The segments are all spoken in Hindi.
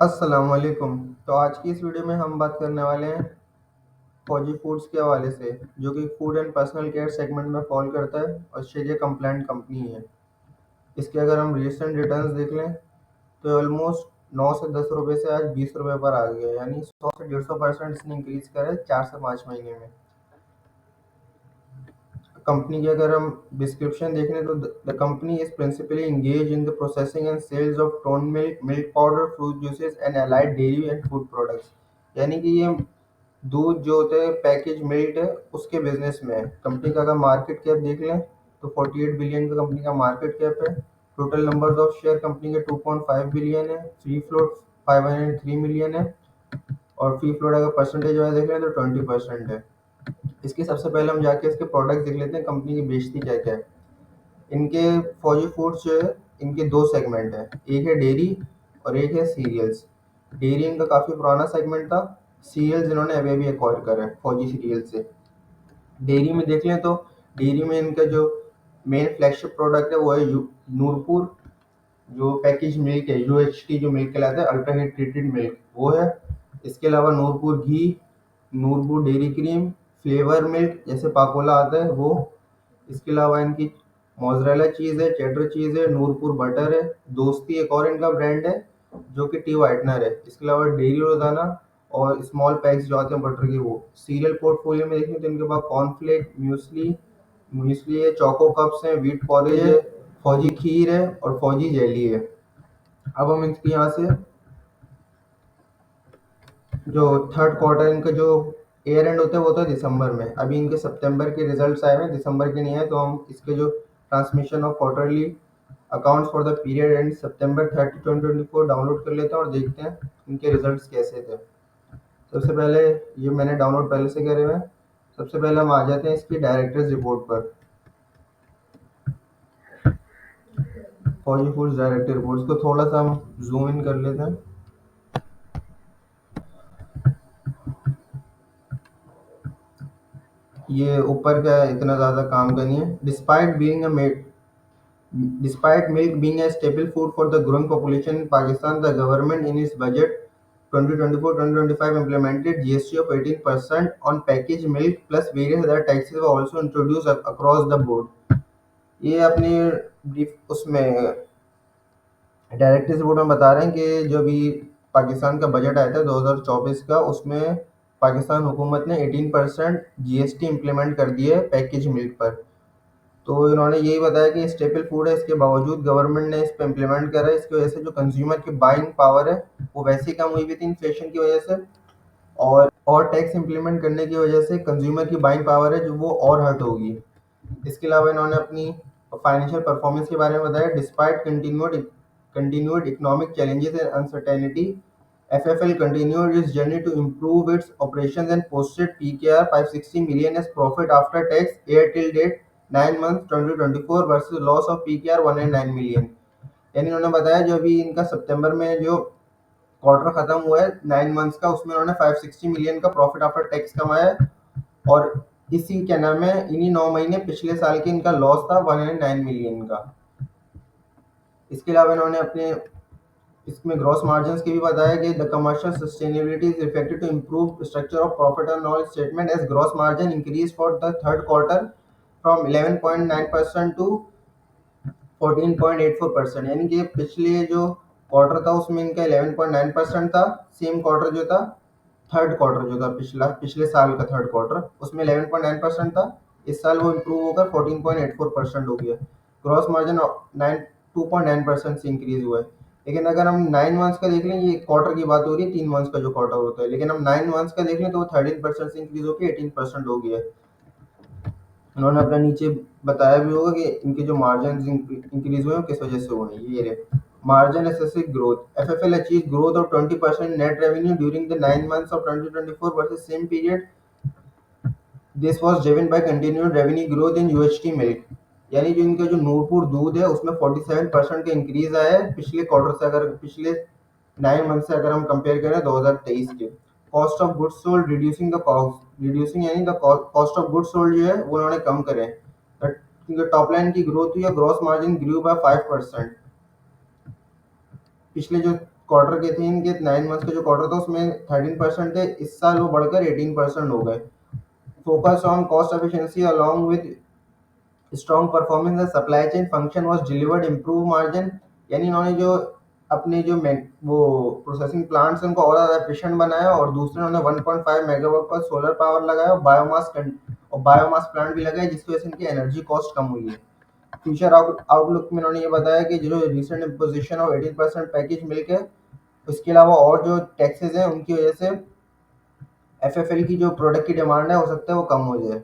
अस्सलामुअलैकुम। तो आज की इस वीडियो में हम बात करने वाले हैं फौजी फूड्स के हवाले से, जो कि food and personal care segment में फॉल करता है और शरिया कंप्लायंट कंपनी है। इसके अगर हम रिसेंट रिटर्न्स देख लें तो ऑलमोस्ट 9 से 10 रुपये से आज 20 रुपये पर आ गया है, यानी 100 से 150% इसने इंक्रीज करा है 4 से 5 महीने में। कंपनी की अगर हम डिस्क्रिप्शन देख लें तो the company is principally engage in the processing and sales of tone milk, milk powder, fruit juices and allied dairy and food products. यानी कि ये दूध जो होता है पैकेज मिल्क है उसके बिजनेस में है। कंपनी का अगर मार्केट कैप देख लें तो 48 बिलियन का कंपनी का मार्केट कैप है। Total numbers of share company के 2.5 बिलियन है। फ्री फ्लोट 503 मिलियन है और फ्री फ्लोट अगर परसेंटेज वाइज देख लें तो 20% है। इसके सबसे पहले हम जाके इसके प्रोडक्ट देख लेते हैं, कंपनी की बेचती क्या क्या है। इनके फौजी फूड्स जो है इनके दो सेगमेंट है, एक है डेयरी और एक है सीरियल्स। डेयरी इनका काफ़ी पुराना सेगमेंट था, सीरियल्स इन्होंने अभी अभी एक्वायर करा है फौजी सीरियल से। डेयरी में देख लें तो डेयरी में इनका जो मेन फ्लैगशिप प्रोडक्ट है वो है नूरपुर, जो पैकेज मिल्क है, यूएचटी जो मिल्क कहलाता है, अल्ट्रा हीट ट्रीटेड मिल्क वो है। इसके अलावा Noorpur ghee, Noorpur dairy cream, flavour milk जैसे पाकोला आता है वो। इसके अलावा इनकी मोज़रेला चीज़ है, चेडर चीज़ है, नूरपुर बटर है, दोस्ती एक और इनका ब्रांड है जो कि टी वाइटनर है। इसके अलावा डेयरी रोज़ाना और स्मॉल पैक्स जो आते हैं बटर के वो। सीरियल पोर्टफोलियो में देखें तो इनके पास कॉर्नफ्लेक, म्यूसली म्यूसली है, चोको कप्स हैं, व्हीट पॉरेज है, फौजी खीर है और फौजी जेली है। अब हम इनके यहाँ से जो थर्ड क्वार्टर इनका जो ईयर एंड होता है वो होता है दिसंबर में। अभी इनके सितंबर के रिजल्ट्स आए हैं, दिसंबर के नहीं आए, तो हम इसके जो transmission of quarterly accounts for the period and September 30 2024 download कर लेते हैं और देखते हैं इनके रिजल्ट्स कैसे थे। सबसे पहले ये मैंने डाउनलोड पहले से करे हुए हैं। सबसे पहले हम आ जाते हैं इसकी डायरेक्टर्स रिपोर्ट पर। फौजी फूड्स डायरेक्टर रिपोर्ट, इसको थोड़ा सा हम जूम इन कर लेते हैं। ये ऊपर का इतना ज़्यादा काम का नहीं है। Despite milk being a staple food for the growing population in Pakistan, the government in its budget 2024-2025 implemented GST of 18% on packaged milk plus various other taxes were also introduced across the board। ये अपनी ब्रीफ उसमें डायरेक्टर्स रिपोर्ट में बता रहे हैं कि जो भी पाकिस्तान का बजट आया था 2024 का, उसमें पाकिस्तान हुकूमत ने 18% जीएसटी इम्प्लीमेंट कर दिया है पैकेज मिल्क पर। तो इन्होंने यही बताया कि स्टेपल फूड है, इसके बावजूद गवर्नमेंट ने इस पर इम्प्लीमेंट करा है। इसकी वजह से जो कंज्यूमर की बाइंग पावर है वो वैसे ही कम हुई भी थी इन्फ्लेशन की वजह से, और टैक्स इम्प्लीमेंट करने की वजह से कंज्यूमर की बाइंग पावर है जो वो और हर्ट होगी। इसके अलावा इन्होंने अपनी फाइनेंशियल परफॉर्मेंस के बारे में बताया। Despite continued economic challenges and uncertainty, FFL continued its journey to improve its operations and posted PKR 560 million as profit after tax year till date 9 months 2024 versus loss of PKR 109 million। यानी उन्होंने बताया जो अभी इनका सितंबर में जो क्वार्टर खत्म हुआ है 9 मंथ्स का, उसमें उन्होंने 560 मिलियन का प्रॉफिट आफ्टर टैक्स कमाया है। और इसी क्या नाम है, इन्हीं 9 महीने पिछले साल के इनका लॉस था 109 मिलियन का। इसके अलावा इन्होंने अपने इसमें ग्रॉस मार्जिन्स की भी बताया कि the commercial sustainability is reflected to improve structure of profit and loss statement as gross margin increase for the third quarter from 11.9% to 14.84%। यानी कि पिछले जो क्वार्टर था उसमें इनका 11.9% था, सेम क्वार्टर जो था थर्ड क्वार्टर जो था पिछले साल का थर्ड क्वार्टर उसमें 11.9% था, इस साल वो इम्प्रूव होकर 14.84% हो गया। ग्रॉस मार्जिन 2.9% से इंक्रीज हुआ है। लेकिन अगर हम 9 मंथ्स का देख लें, ये क्वार्टर की बात हो रही है, 3 मंथ्स का जो क्वार्टर होता है, लेकिन हम 9 मंथ्स का देख लें तो वो 13% से इंक्रीज होकर 18% हो गया है। उन्होंने अपना नीचे बताया भी होगा कि इनके जो मार्जिन इंक्रीज हुए हैं किस वजह से हुए हैं। ये margin excessive growth, FFL achieve growth of 20% net revenue during the 9 months of 2024 versus same period. This was driven by continued revenue growth in UHT milk. यानी जो इनका जो नूरपुर दूध है उसमें 47% का इंक्रीज आया है पिछले क्वार्टर से, अगर पिछले 9 मंथ से अगर हम कंपेयर करें 2023 के। Cost of goods sold reducing the cost, reducing यानी the cost of goods sold जो है वो उन्होंने कम करे। टॉप लाइन की ग्रोथ हुई है, ग्रॉस मार्जिन ग्रू बाय 5%। पिछले जो क्वार्टर के थे इनके, 9 मंथ्स का जो क्वार्टर था उसमें 13% थे, इस साल वो बढ़कर 18% हो गए। Focus on cost efficiency along with strong performance the supply chain function was delivered improve margin. यानी इन्होंने जो अपने जो वो प्रोसेसिंग प्लांट्स हैं उनको और ज़्यादा एफिशिएंट बनाया, और दूसरे उन्होंने 1.5 मेगावाट पर सोलर पावर लगाया, और बायोमास प्लांट भी लगाए, जिसकी वजह से इनकी एनर्जी कॉस्ट कम हुई है। फ्यूचर आउटलुक में उन्होंने ये बताया कि जो recent imposition of 18% package milk है, उसके अलावा और जो टैक्सेस हैं उनकी वजह से एफएफएल की जो प्रोडक्ट की डिमांड है हो सकता है वो कम हो जाए।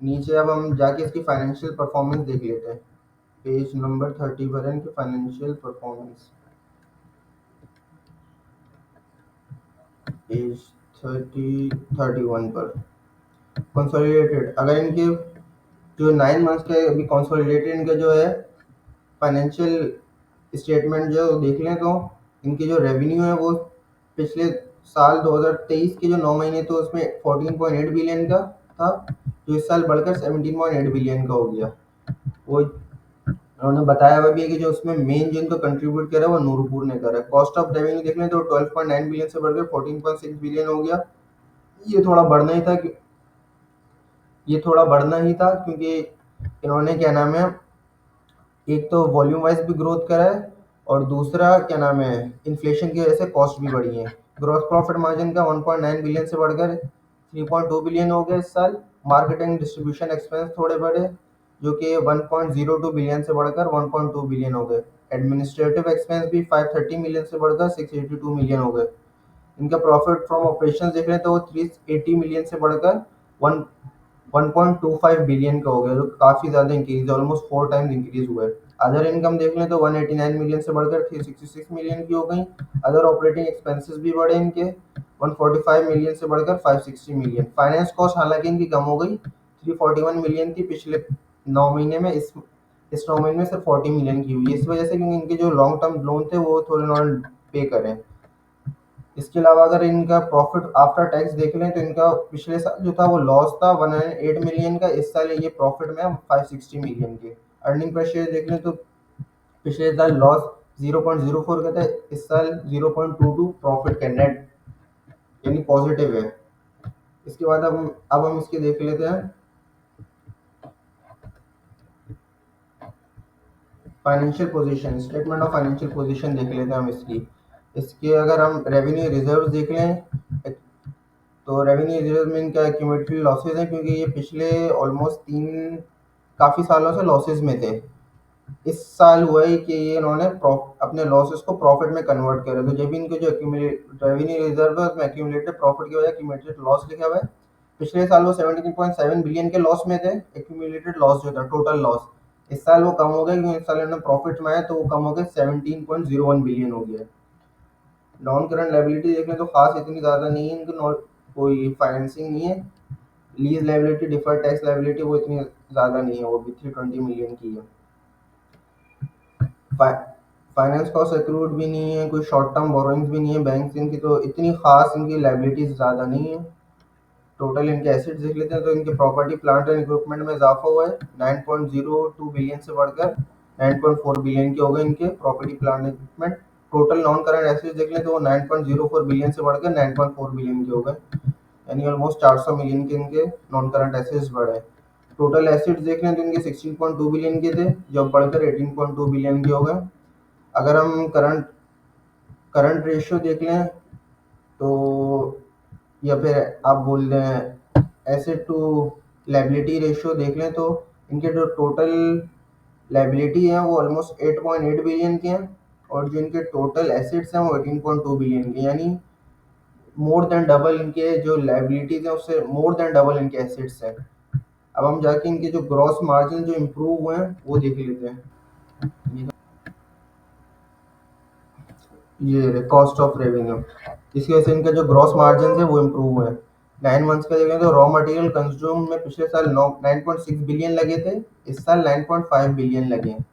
नीचे अब हम जाके इसकी फाइनेंशियल परफॉर्मेंस देख लेते हैं। पेज नंबर 30 पर है इनकी फाइनेंशियल परफॉर्मेंस। पेज 31 पर कंसोलिडेटेड, अगर इनके जो 9 मंथ्स के अभी कंसोलिडेटेड इनका जो है फाइनेंशियल स्टेटमेंट जो देख लें, तो इनकी जो रेवेन्यू है वो पिछले साल 2023 के जो 9 महीने थे उसमें 14.8 बिलियन का था, जो इस साल बढ़कर 17.8 बिलियन का हो गया। वो उन्होंने बताया हुआ भी है कि जो उसमें मेन जिनको कंट्रीब्यूट करा है वो नूरपुर ने करा है। कॉस्ट ऑफ रेवेन्यू देख लें तो 12.9 बिलियन से बढ़कर 14.6 बिलियन हो गया। ये थोड़ा बढ़ना ही था ये थोड़ा बढ़ना ही था क्योंकि इन्होंने क्या नाम है, एक तो वॉल्यूम वाइज भी ग्रोथ करा है, और दूसरा क्या नाम है, इन्फ्लेशन की वजह से कॉस्ट भी बढ़ी है। ग्रॉस प्रॉफिट मार्जिन का 1.9 बिलियन से बढ़कर 3.2 बिलियन हो गया इस साल। मार्केटिंग डिस्ट्रीब्यूशन एक्सपेंस थोड़े बढ़े, जो कि 1.02 बिलियन से बढ़कर 1.2 बिलियन हो गए। एडमिनिस्ट्रेटिव एक्सपेंस भी 530 मिलियन से बढ़कर 682 मिलियन हो गए। इनका प्रॉफिट फ्रॉम ऑपरेशंस देख रहे हैं तो वो 380 मिलियन से बढ़कर 1.25 बिलियन का हो गया, जो काफ़ी ज़्यादा इंक्रीज है, ऑलमोस्ट 4 टाइम्स इंक्रीज हुआ है। अदर इनकम देख लें तो 189 मिलियन से बढ़कर 366 मिलियन की हो गई। अदर ऑपरेटिंग एक्सपेंसेस भी बढ़े इनके, 145 मिलियन से बढ़कर 560 मिलियन। फाइनेंस कॉस्ट हालांकि इनकी कम हो गई, 341 मिलियन थी पिछले 9 महीने में, इस 9 महीने में सिर्फ 40 मिलियन की हुई है, इस वजह से क्योंकि इनके जो लॉन्ग टर्म लोन थे वो थोड़े नॉन पे करें। इसके अलावा अगर इनका प्रॉफिट आफ्टर टैक्स देख लें तो इनका पिछले साल जो था वो लॉस था 108 मिलियन का, इस साल ये प्रॉफिट में 560 मिलियन के। अर्निंग पर शेयर देख लें तो पिछले साल लॉस 0.04 का था, इस साल 0.22 प्रॉफिट का नेट, यानी पॉजिटिव है। इसके बाद अब हम इसके देख लेते हैं financial position, statement of financial position देख लेते हैं हम इसकी। इसके अगर हम रेवेन्यू रिजर्व देख लें तो रेवेन्यू रिजर्व में इनका एक्यूमुलेटेड लॉसेज है, क्योंकि ये पिछले ऑलमोस्ट 3 काफ़ी सालों से लॉसेज में थे। इस साल हुआ है कि ये इन्होंने अपने लॉसेस को प्रॉफिट में कन्वर्ट करे, तो जब भी इनके जो एक्यूमुलेट रेवेन्यू रिजर्व है उसमें एक्यूमुलेटेड प्रॉफिट की वजह एक्यूमुलेटेड लॉस लिखा हुआ है। पिछले साल वो 17.7 बिलियन के लॉस में थे, एक्यूमुलेटेड लॉस जो था टोटल लॉस। इस साल वो कम हो गया क्योंकि इस साल इन्होंने प्रॉफिट में आया तो वो कम हो गया, 17.01 बिलियन हो गया। नॉन करंट लायबिलिटी देखें तो खास इतनी ज़्यादा नहीं है इनकी, कोई फाइनेंसिंग नहीं है। Lease liability, deferred tax liability वो इतनी ज़्यादा नहीं है, वो भी 320 मिलियन की है। फाइनेंस कॉस्ट एक्रूड भी नहीं है, कोई शॉर्ट टर्म बोरोइंग्स भी नहीं है बैंक से इनकी, तो इतनी खास इनकी लायबिलिटीज ज़्यादा नहीं है। टोटल इनके एसेट्स देख लेते हैं तो इनके प्रॉपर्टी प्लांट एंड इक्विपमेंट में इजाफा हुआ है, 9.02 बिलियन से बढ़कर 9.4 बिलियन के हो गए इनके property plant and equipment. Total non current assets देख लें तो वो 9.04 बिलियन से बढ़कर 9.4 बिलियन के हो गए, यानी ऑलमोस्ट 400 मिलियन के इनके नॉन करंट एसेट्स बढ़े। टोटल एसेट्स देख लें तो इनके 16.2 बिलियन के थे, जो अब बढ़कर 18.2 बिलियन के हो गए। अगर हम करंट करंट रेशियो देख लें तो, या फिर आप बोल दें एसेट टू लायबिलिटी रेशियो देख लें तो, इनके जो टोटल लायबिलिटी है वो ऑलमोस्ट 8.8 बिलियन के हैं, और जो इनके टोटल एसेट्स हैं वो 18.2 बिलियन के, यानी मोर देन डबल इनके जो लायबिलिटीज हैं उससे मोर देन डबल इनके एसेट्स हैं। अब हम जाके इनके जो ग्रॉस मार्जिन जो इम्प्रूव हुए हैं वो देख लेते हैं। ये कॉस्ट ऑफ रेवेन्यू, इसकी वजह से इनका जो ग्रॉस मार्जिन है वो इम्प्रूव हुए हैं। 9 मंथ्स का देखें तो रॉ मटेरियल कंज्यूम में पिछले साल 9.6 बिलियन लगे थे, इस साल 9.5 बिलियन लगे हैं।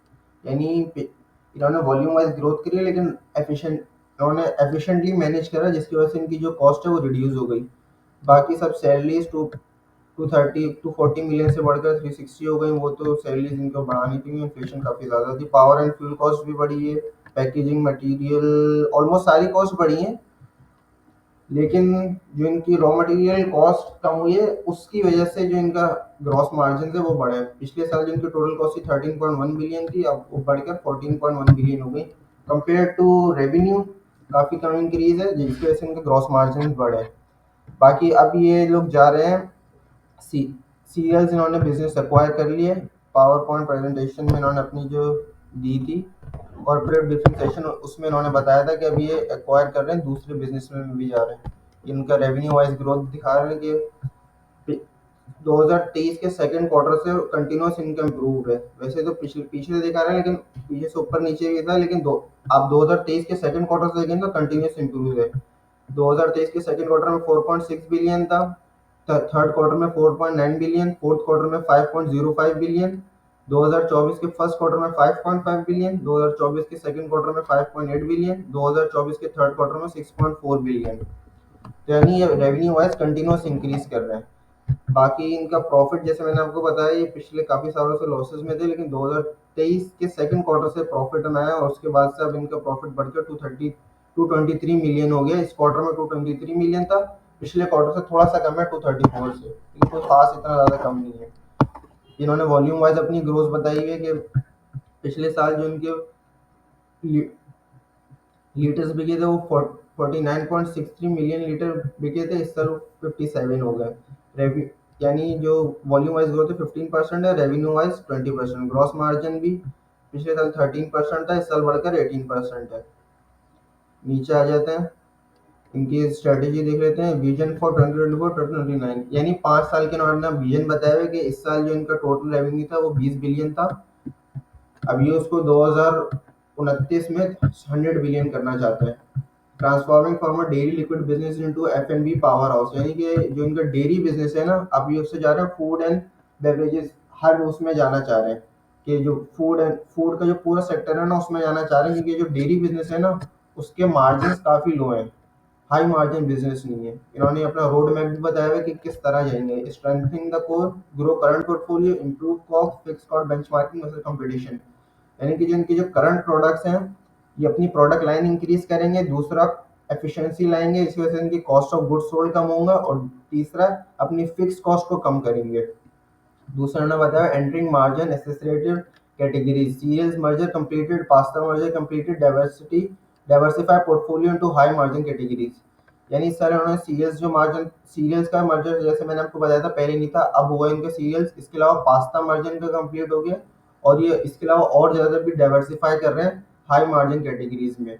यानी इन्होंने वॉल्यूम वाइज ग्रोथ करी है, लेकिन इन्होंने एफिशिएंटली मैनेज करा, जिसकी वजह से इनकी जो कॉस्ट है वो रिड्यूस हो गई। बाकी सब सैलरीज 240 मिलियन से बढ़कर 360 हो गई, वो तो सैलरीज इनको बढ़ानी थी, इन्फ्लेशन काफ़ी ज़्यादा थी। पावर एंड फ्यूल कॉस्ट भी बढ़ी है, पैकेजिंग मटेरियल, ऑलमोस्ट सारी कॉस्ट बढ़ी हैं। लेकिन जो इनकी रॉ मटेरियल कॉस्ट कम हुई है, उसकी वजह से जो इनका ग्रॉस मार्जिन है वो बढ़े। पिछले साल जो इनकी टोटल कॉस्ट थी 13.1 बिलियन थी, अब वो बढ़कर 14.1 बिलियन हो गई। कंपेयर टू रेवेन्यू काफ़ी कम इंक्रीज है, जिसकी वजह से इनके ग्रॉस मार्जिन बढ़े। बाकी अब ये लोग जा रहे हैं सी सीरियल्स, इन्होंने बिजनेस एक्वायर कर लिए। पावर पॉइंट प्रेजेंटेशन में इन्होंने अपनी जो दी थी कॉर्पोरेट डिफरेंशिएशन, उसमें इन्होंने बताया था कि अभी ये एक्वायर कर रहे हैं, दूसरे बिजनेस में भी जा रहे हैं। इनका रेवेन्यू वाइज ग्रोथ दिखा रहे हैं कि 2023 के सेकंड क्वार्टर से कंटिन्यूस इनका इम्प्रूव है। वैसे तो पिछले पीछे से दिखा रहे हैं, लेकिन पीछे से ऊपर नीचे भी था, लेकिन दो आप 2023 के सेकंड क्वार्टर से देखें तो कंटिन्यूस इम्प्रूव है। 2023 के सेकंड क्वार्टर में 4.6 बिलियन था, थर्ड क्वार्टर में 4.9 बिलियन, फोर्थ क्वार्टर में 5.05 बिलियन, 2024 के फर्स्ट क्वार्टर में 5.5 बिलियन, 2024 के सेकंड क्वार्टर में 5.8 बिलियन, 2024 के थर्ड क्वार्टर में 6.4 बिलियन। तो यानी ये रेवेन्यू वाइज कंटिन्यूस इंक्रीज कर रहे हैं। बाकी इनका प्रॉफिट, जैसे मैंने आपको बताया, ये पिछले काफ़ी सालों से लॉसेस में थे, लेकिन 2023 के सेकंड क्वार्टर से प्रॉफिट में आया, और उसके बाद से अब इनका प्रॉफिट बढ़कर 223 मिलियन हो गया। इस क्वार्टर में 223 मिलियन था, पिछले क्वार्टर से थोड़ा सा कम है 234 से, लेकिन कोई खास इतना ज़्यादा कम नहीं है। इन्होंने वॉल्यूम वाइज अपनी ग्रोथ बताई हुई है कि पिछले साल जो इनके लीटर्स बिके थे वो 49.63 मिलियन लीटर बिके थे, इस साल 57 हो गए। रेव्यू यानी जो वॉल्यूम वाइज ग्रोथ है 15% है, रेवेन्यू वाइज 20%। ग्रॉस मार्जिन भी पिछले साल 13% था, इस साल बढ़कर 18% है। नीचे आ जाते हैं, इनकी स्ट्रेटेजी देख लेते हैं। विजन फॉर 2024-2029, यानी 5 साल के इन्होंने विजन बताया हुआ कि इस साल जो इनका टोटल रेवेन्यू था वो 20 बिलियन था, अब ये उसको 2029 में 100 बिलियन करना चाहते हैं। Transforming from a dairy liquid business into एफ&बी पावर हाउस, यानी कि जो इनका डेयरी बिजनेस है ना, अब ये उससे जा रहे हैं फूड एंड बेवरेजेस, हर उसमें जाना चाह रहे हैं कि जो फूड का जो पूरा सेक्टर है ना उसमें जाना चाह रहे हैं, क्योंकि जो डेयरी बिजनेस है ना उसके मार्जिन काफ़ी लो हैं, हाई मार्जिन बिजनेस नहीं है। इन्होंने अपना रोड मैप भी बताया हुआ है कि किस तरह जाएंगे। Strengthening the core, grow current portfolio, improve cost, fix cost benchmarking versus competition, यानी कि जो इनके जो करंट प्रोडक्ट्स हैं ये अपनी प्रोडक्ट लाइन इंक्रीज करेंगे। दूसरा, एफिशिएंसी लाएंगे, इस वजह से इनकी कॉस्ट ऑफ गुड्स सोल्ड कम होगा। और तीसरा, अपनी फिक्स कॉस्ट को कम करेंगे। दूसरा ने बताया entering margin associated categories, cereals merger completed, pasta merger completed, diversify portfolio into high margin categories, यानी इस तरह उन्होंने सीरियल्स जो मार्जिन सीरियल्स का मर्जर जैसे मैंने आपको बताया था पहले नहीं था, अब हुआ इनका सीरियल्स। इसके अलावा पास्ता मर्जन का कंप्लीट हो गया, और ये इसके अलावा और ज़्यादा भी डाइवर्सिफाई कर रहे हैं हाई मार्जिन कैटेगरीज में।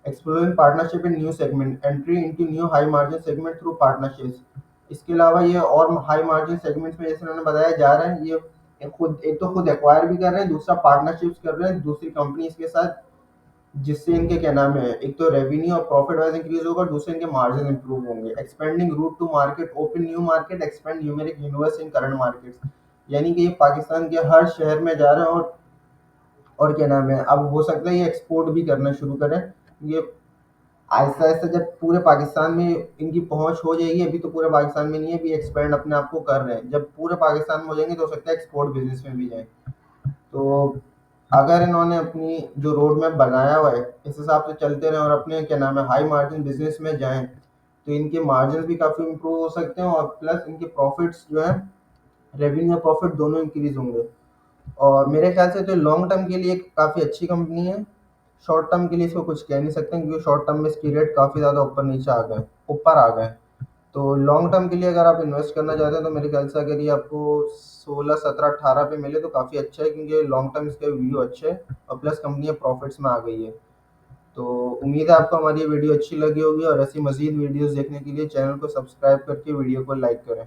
Exploring partnership in new segment, entry into new high margin segment through partnerships. इसके अलावा ये और हाई मार्जिन सेगमेंट्स में, जैसे उन्होंने बताया, जा रहे हैं। ये खुद एक तो खुद एक्वायर भी कर रहे हैं, दूसरा पार्टनरशिप्स कर रहे हैं दूसरी कंपनीज के साथ, जिससे इनके क्या नाम है, एक तो रेवेन्यू और प्रॉफिट वाइज इंक्रीज होगा, दूसरे इनके मार्जिन इंप्रूव होंगे। Expanding route to market, open new market, expand numeric universe in current markets, यानी कि ये पाकिस्तान के हर शहर में जा रहे हैं। और क्या नाम है, अब हो सकता है ये एक्सपोर्ट भी करना शुरू करें। ये आहिस्ता आहिस्ता जब पूरे पाकिस्तान में इनकी पहुंच हो जाएगी, अभी तो पूरे पाकिस्तान में नहीं है, अभी एक्सपेंड अपने आप को कर रहे हैं, जब पूरे पाकिस्तान में हो जाएंगे तो हो सकता है एक्सपोर्ट बिजनेस में भी जाए। तो अगर इन्होंने अपनी जो रोड मैप बनाया हुआ है इस हिसाब से चलते रहें और अपने क्या नाम है हाई मार्जिन बिजनेस में जाएं, तो इनके मार्जिन भी काफ़ी इंप्रूव हो सकते हैं, और प्लस इनके प्रॉफिट्स जो है, रेवेन्यू और प्रॉफिट दोनों इंक्रीज होंगे। और मेरे ख्याल से तो लॉन्ग टर्म के लिए काफ़ी अच्छी कंपनी है। शॉर्ट टर्म के लिए इसको कुछ कह नहीं सकते, क्योंकि शॉर्ट टर्म में इसकी रेट काफ़ी ज़्यादा ऊपर आ गए। तो लॉन्ग टर्म के लिए अगर आप इन्वेस्ट करना चाहते हैं तो मेरे ख्याल से अगर ये आपको 16, 17, 18 पे मिले तो काफ़ी अच्छा है, क्योंकि लॉन्ग टर्म इसका व्यू अच्छे है, और प्लस कंपनी प्रॉफिट्स में आ गई है। तो उम्मीद है आपको हमारी ये वीडियो अच्छी लगी होगी, और ऐसी मज़ीद वीडियोस देखने के लिए चैनल को सब्सक्राइब करके वीडियो को लाइक करें।